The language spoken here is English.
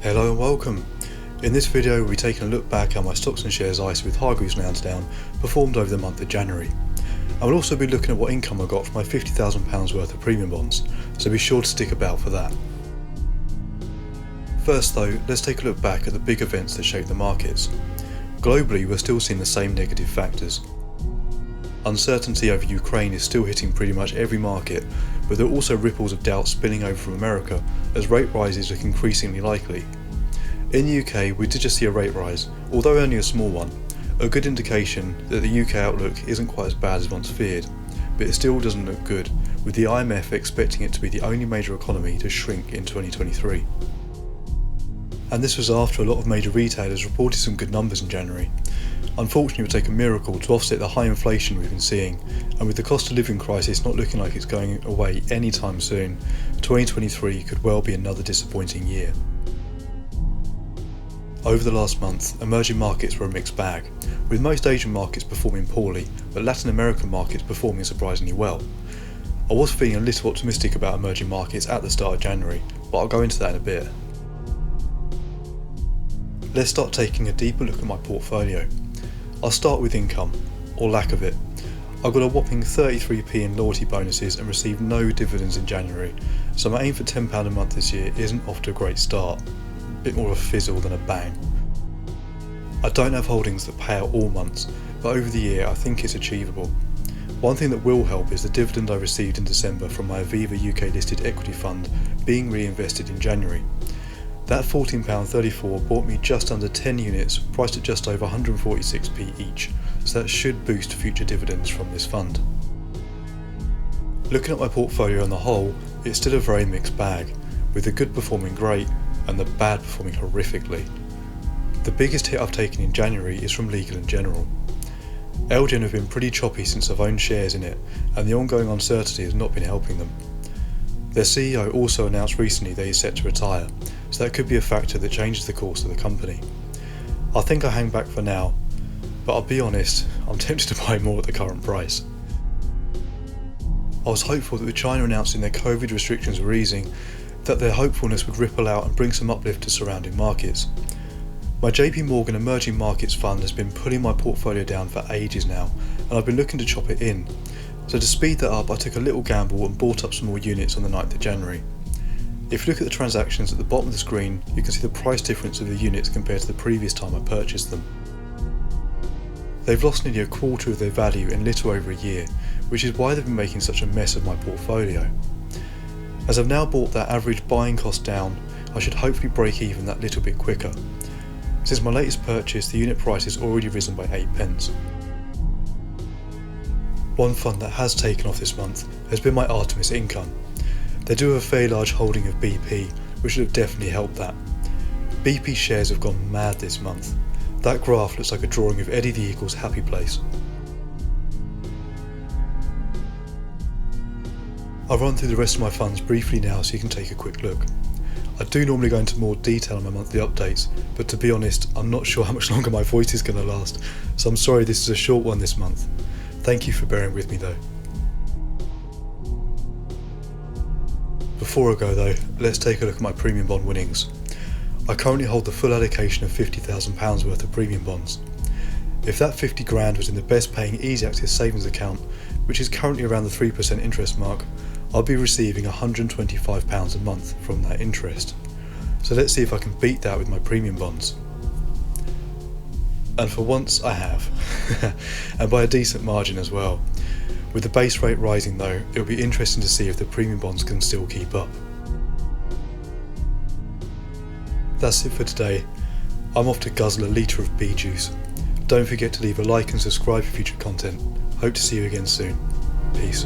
Hello and welcome. In this video we'll be taking a look back at my stocks and shares ISA with Hargreaves Lansdown performed over the month of January. I will also be looking at what income I got from my £50,000 worth of premium bonds, so be sure to stick about for that. First though, let's take a look back at the big events that shaped the markets. Globally, we're still seeing the same negative factors. Uncertainty over Ukraine is still hitting pretty much every market, but there are also ripples of doubt spilling over from America as rate rises look increasingly likely. In the UK, we did just see a rate rise, although only a small one, a good indication that the UK outlook isn't quite as bad as once feared, but it still doesn't look good, with the IMF expecting it to be the only major economy to shrink in 2023. And this was after a lot of major retailers reported some good numbers in January. Unfortunately, it would take a miracle to offset the high inflation we've been seeing, and with the cost of living crisis not looking like it's going away anytime soon, 2023 could well be another disappointing year. Over the last month, emerging markets were a mixed bag, with most Asian markets performing poorly, but Latin American markets performing surprisingly well. I was feeling a little optimistic about emerging markets at the start of January, but I'll go into that in a bit. Let's start taking a deeper look at my portfolio. I'll start with income, or lack of it. I got a whopping 33p in loyalty bonuses and received no dividends in January, so my aim for £10 a month this year isn't off to a great start. A bit more of a fizzle than a bang. I don't have holdings that pay out all months, but over the year I think it's achievable. One thing that will help is the dividend I received in December from my Aviva UK listed equity fund being reinvested in January. That £14.34 bought me just under 10 units priced at just over 146p each, so that should boost future dividends from this fund. Looking at my portfolio on the whole, it's still a very mixed bag, with the good performing great and the bad performing horrifically. The biggest hit I've taken in January is from Legal & General. LGen have been pretty choppy since I've owned shares in it, and the ongoing uncertainty has not been helping them. Their CEO also announced recently that he's set to retire, so that could be a factor that changes the course of the company. I think I'll hang back for now, but I'll be honest, I'm tempted to buy more at the current price. I was hopeful that with China announcing their COVID restrictions were easing, that their hopefulness would ripple out and bring some uplift to surrounding markets. My JP Morgan Emerging Markets Fund has been pulling my portfolio down for ages now, and I've been looking to chop it in. So to speed that up, I took a little gamble and bought up some more units on the 9th of January. If you look at the transactions at the bottom of the screen, you can see the price difference of the units compared to the previous time I purchased them. They've lost nearly a quarter of their value in little over a year, which is why they've been making such a mess of my portfolio. As I've now brought that average buying cost down, I should hopefully break even that little bit quicker. Since my latest purchase, the unit price has already risen by 8p. One fund that has taken off this month has been my Artemis Income. They do have a fairly large holding of BP, which should have definitely helped that. BP shares have gone mad this month. That graph looks like a drawing of Eddie the Eagle's happy place. I'll run through the rest of my funds briefly now so you can take a quick look. I do normally go into more detail on my monthly updates, but to be honest, I'm not sure how much longer my voice is going to last, so I'm sorry this is a short one this month. Thank you for bearing with me though. Before I go though, let's take a look at my premium bond winnings. I currently hold the full allocation of £50,000 worth of premium bonds. If that 50 grand was in the best paying easy access savings account, which is currently around the 3% interest mark, I'll be receiving £125 a month from that interest. So let's see if I can beat that with my premium bonds. And for once I have, and by a decent margin as well. With the base rate rising though, it'll be interesting to see if the premium bonds can still keep up. That's it for today. I'm off to guzzle a litre of bee juice. Don't forget to leave a like and subscribe for future content. Hope to see you again soon. Peace.